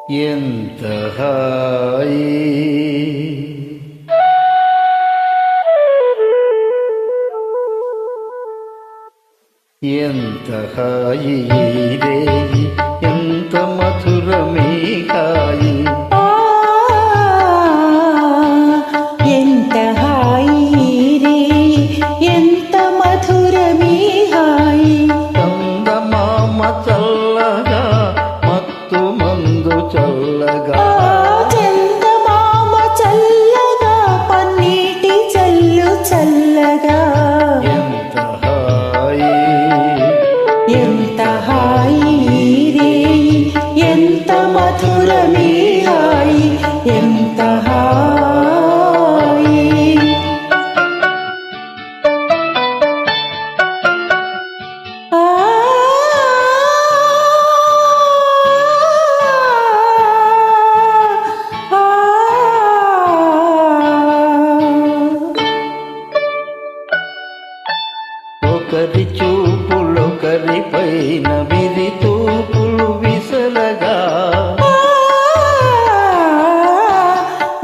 ఎంత హాయి ఎంత హాయి రేయి ఎంత మధురమే హాయి ఎంత హాయి రేయి ఎంత మధురమే హాయి చందమామ చల్లగా మత్తు మందు చల్లగా చందమామ చల్లగా పన్నీటి చల్లు చల్లగా ఎంత హాయి ఎంత హాయి రేయి ఎంత మధురమే హాయి ఎంత హాయి ఒకరి చూపులొకరి పైన విరి తూపులు విసలగా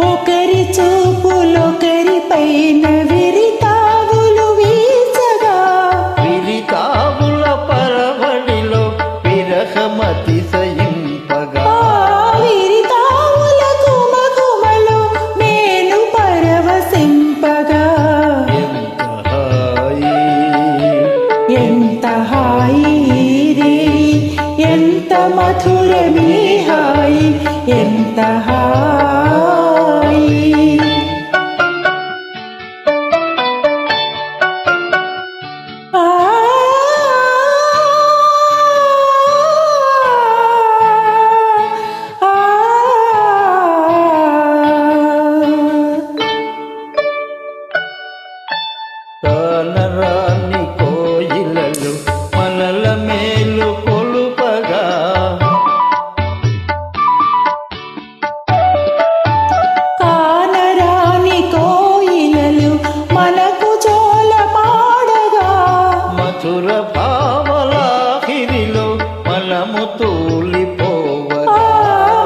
ఒకరి చూపులొకరి పైన విరితావులు వీచగా విరితావుల పరవడిలో విరహమతి సయింపగా విరితావుల కుమకుమలో నేను పరవశింపగా ఎంత హాయి రేయి ఎంత మధురమే హాయి ఎంత హాయి కానరాని కోయిలలు మనల మేలు కొలుపగా కానరాని కోయిలలు మనకు జోల పాడగా మధుర భావలాహిరిలో మనము తూలిపోవగా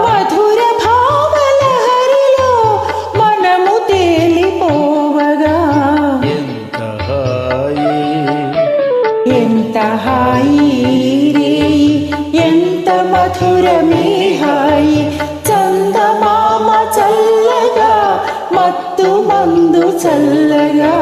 మధుర భావలహరిలో మనము తేలిపోవగా ఎంత హాయి ఎంత హాయి రేయి ఎంత మధురమే హాయి చందమామ చల్లగా మత్తు మందు చల్లగా